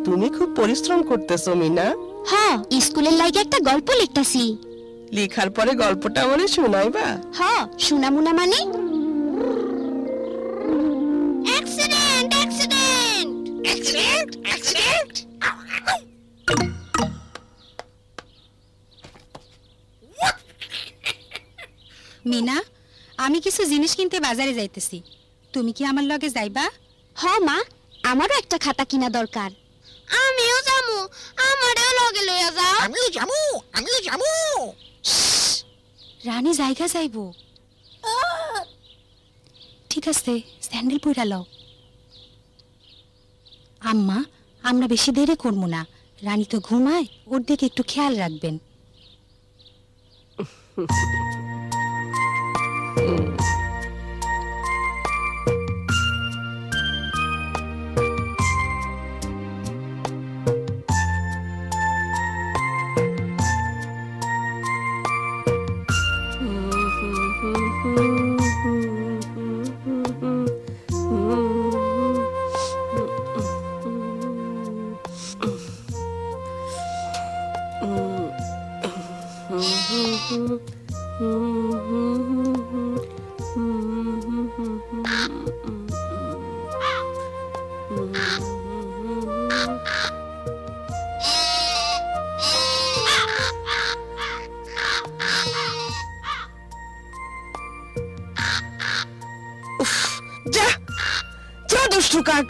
তুমি খুব পরিশ্রম করতেছো মিনা। হ্যাঁ, স্কুলের লাইগে একটা গল্প লিখতাছি। লেখার পরে গল্পটা আমারে শোনাইবা? হ্যাঁ, শোনামুনা মানে accident accident accident accident. Meena, আমি কিছু জিনিস কিনতে বাজারে যাইতেছি, তুমি কি আমার লগে যাইবা? হ্যাঁ মা, আমারও একটা খাতা কিনা দরকার। আমিও যামু, আমারও লগে লইয়া যাও। আমিও যাবো আমিও যাবো। রানী জায়গা যাইব। ঠিক আছে, স্যান্ডেল পইরা লও। আম্মা, আমরা বেশি দেরি করবো না, রানী তো ঘুমায়, ওর দিকে একটু খেয়াল রাখবেন। যা যা দুষ্টু কাক।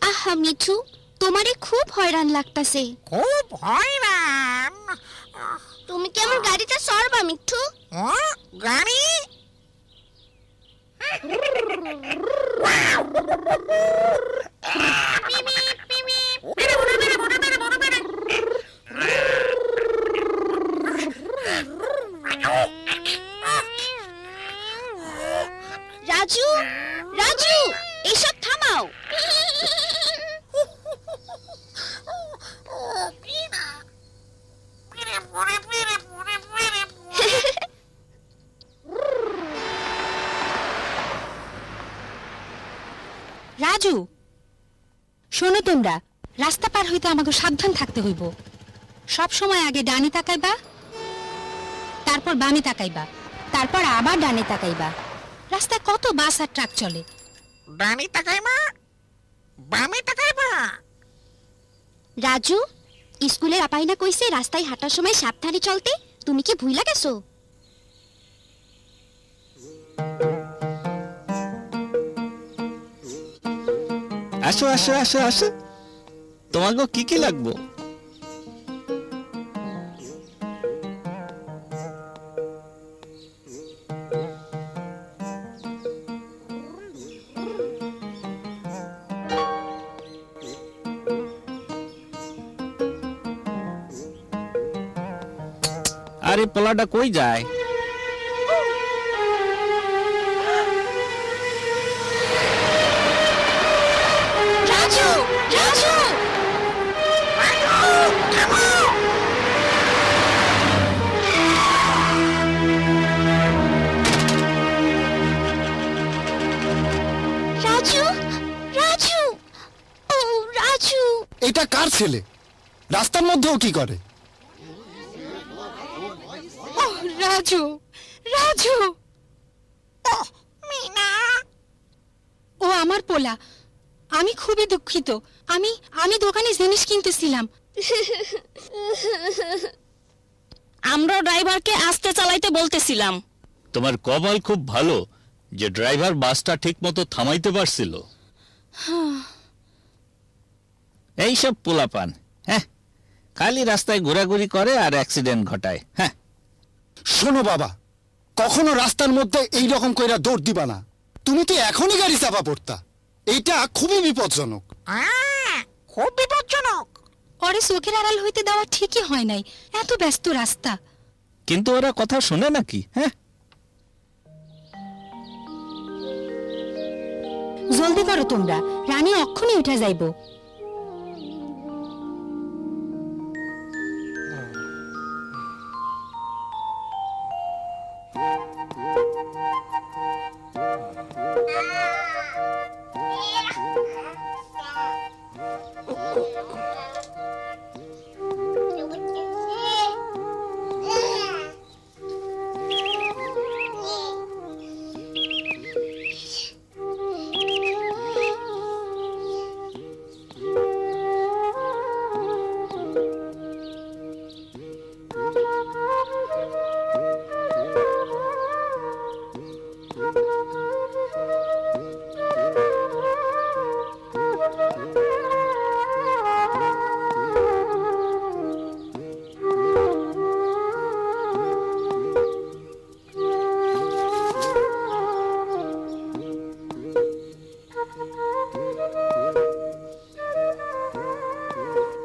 আহা মিঠু, তোমারে খুব হয়রান লাগতাছে। খুব হয়রান। তুমি কি আমার গাড়িতে চড়বা মিঠু? গাড়ি? রাজু, রাজু, এসব থামাও। রাজু, শোনো, তোমরা রাস্তা পার হইতে আমাকে সাবধান থাকতে হইব। সব সময় আগে ডানে তাকাইবা, তারপর বামে তাকাইবা, তারপর আবার ডানে তাকাইবা। রাস্তায় কত বাস আর ট্রাক চলে। ডানি তাকাইবা বামে তাকাইবা। রাজু, স্কুলের আপাই না কইছে রাস্তায় হাঁটার সময় সাবধানে চলতে, তুমি কি ভুইলা গেছো? আসো আসো আসো আসো, তোমাকে কি কি লাগবো? আরে পোলাটা কই যায়? রাজু, রাজু, রাজু, রাজু, ও রাজু। এটা কার ছেলে? রাস্তার মধ্যেও কি করে? রাজু, রাজু, মিনা, ও আমার পোলা। আমি খুবই দুঃখিত। আমি দোকানে জিনিস কিনতেছিলাম। আমরা ড্রাইভারকে আস্তে চালাইতে বলতেছিলাম। তোমার কপাল খুব ভালো যে ড্রাইভার বাসটা ঠিক মতো থামাইতে পারছিল। এইসব পোলাপান, হ্যাঁ, খালি রাস্তায় ঘোরাঘুরি করে আর অ্যাক্সিডেন্ট ঘটায়। হ্যাঁ, শোনো বাবা, কখনো রাস্তার মধ্যে এই রকম কইরা দৌড় দিবা না। তুমি তো এখনই গাড়ি চাপা পড়তা, এইটা খুবই বিপজ্জনক। খুব বিপজ্জনক। ওরে চোখের আড়াল হইতে দেওয়া ঠিকই হয় নাই, এত ব্যস্ত রাস্তা। কিন্তু ওরা কথা শোনে নাকি? হ্যাঁ, জলদি করো তোমরা, রানী অক্ষণে উঠে যাইব।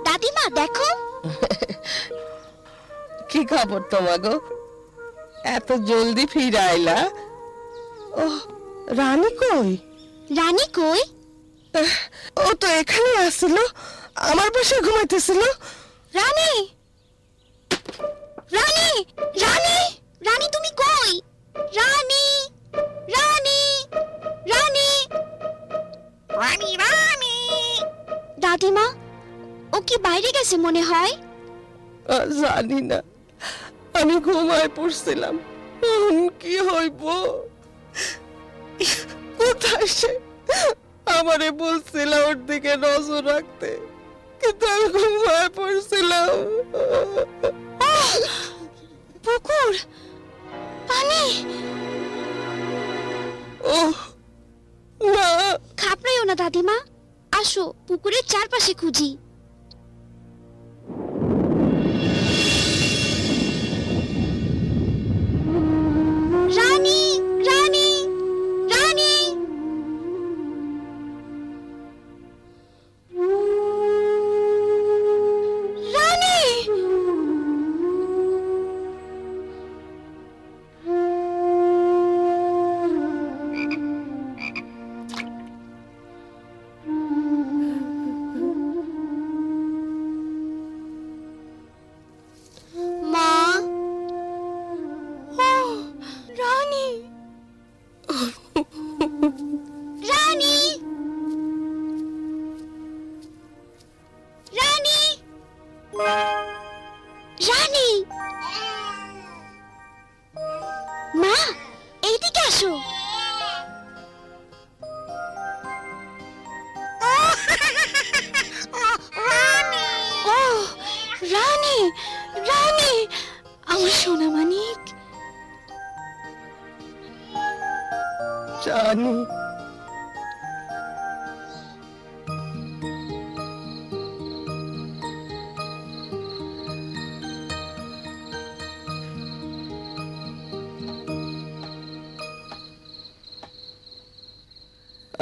দাদিমা দেখো, কি খবর তোমাগো? এত জলদি ফিরে আইলা? ও, রানী কই? রানী কই? ও তো এখানে আসছিল, আমার পাশে ঘুমাইতেছিল। রানী, রানী, রানী, রানী তুমি কই? রানী, রানী, রানী, রানী রানী। দাদিমা ও কি বাইরে গেছে মনে হয়? জানি না, আমি ঘুমায় পড়ছিলাম। কি হইব? কোথায় সে? আমারে বলছিল ওর দিকে নজর রাখতে, কিন্তু আমি ঘুমায় পড়ছিলাম। পুকুর, পানি। ও না, ঘাবড়াইও না দাদিমা, আসো পুকুরের চারপাশে খুঁজি। রানী, রানী, রানী, রানী। মা, রানী, রানী, রানী, রানী। মা, এইদিকে আসো। ও রানী, রানী, আমার সোনা মানিক। জানি।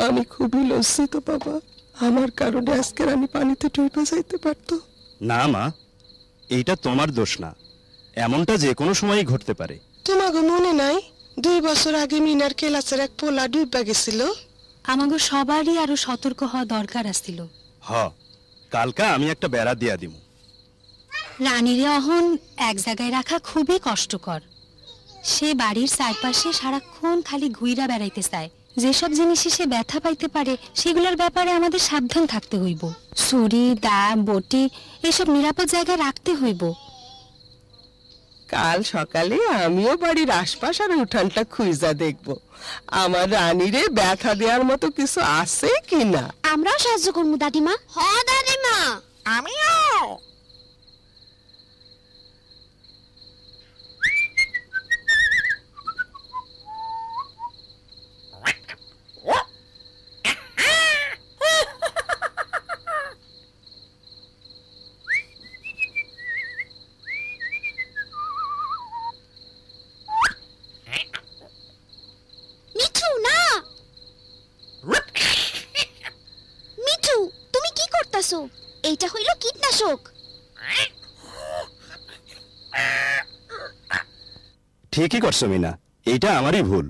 আমি খুবই লজ্জিত বাবা, আমার কারণে আজকে রানী পানিতে ডুবে যাইতে পারতো। না মা, এইটা তোমার দোষ না, এমনটা যে কোনো সময়ই ঘটতে পারে। তোমাকে মনে নাই 2 বছর আগে মিনার কেলাসের এক পোলা ডুইবা গেছিল? আমাগো সবারই আরো সতর্ক হওয়া দরকার আছিল। হ, কালকা আমি একটা বেড়া দিয়া দিমু। রানীরে অহন এক জায়গায় রাখা খুবই কষ্টকর। সে বাড়ির চারপাশে সারাক্ষণ খালি ঘুইরা বেড়াইতে চায়। যেসব জিনিসে সে ব্যথা পাইতে পারে সেগুলোর ব্যাপারে আমাদের সাবধান থাকতে হইব। ছুরি, দা, বটি এসব নিরাপদ জায়গায় রাখতে হইব। কাল সকালে আমিও বাড়ির আশপাশ আর উঠানটা খুঁজা দেখব, আমার রানীরে ব্যথা দেওয়ার মতো কিছু আছে কিনা। আমরাও সাহায্য করবো দাদিমা। হ দাদিমা। আমিও। ঠিকই করছো মিনা, এইটা আমারই ভুল।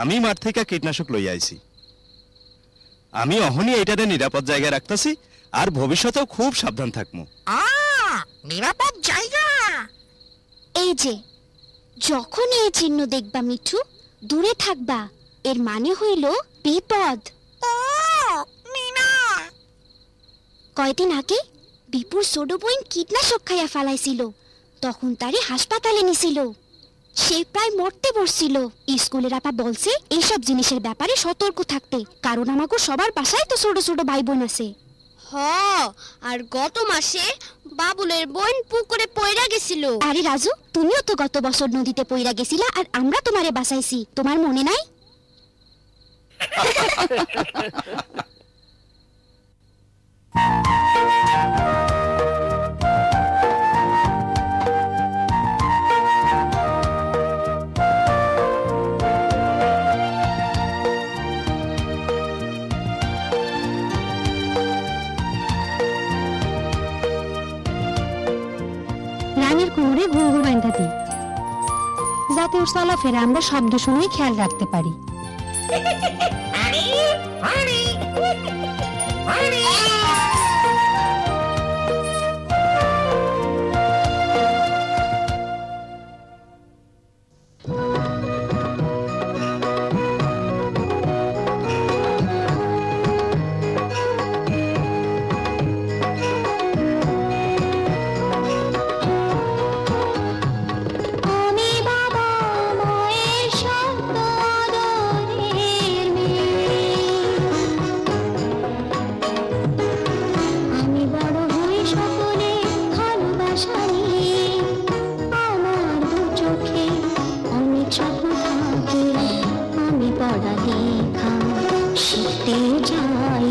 আমি মাঠ থেকে কীটনাশক লই আইছি। আমি অহনি এইটাতে নিরাপদ জায়গায় রাখতেছি, আর ভবিষ্যতেও খুব সাবধান থাকবো। নিরাপদ জায়গা। এই যে যখন এই চিহ্ন দেখবা মিঠু, দূরে থাকবা। এর মানে হইল বিপদ। ও মিনা, কয়দিন আগে বিপুর ছোট বোন কীটনাশক খাইয়া ফালাইছিল, তখন তারে হাসপাতালে নিছিল। সে প্রায় মরতে বসছিল। স্কুলের আপা বলছে এইসব জিনিসের ব্যাপারে সতর্ক থাকতে, কারণ আমাকে সবার বাসায় তো ছোট ছোট ভাই বোন আছে। আর গত মাসে বাবুলের বোন পুকুরে পইরা গেছিল। আরে রাজু, তুমিও তো গত বছর নদীতে পইরা গেছিলা, আর আমরা তোমারে বাঁচাইছি, তোমার মনে নাই? রানীর কোমরে ঘুঙুর বাঁধা দিই, যাতে ওর চলাফেরা আমরা শব্দ শুনেই খেয়াল রাখতে পারি। আরে আরে আরে, আমি পড়া লেখা শিখতে যাই।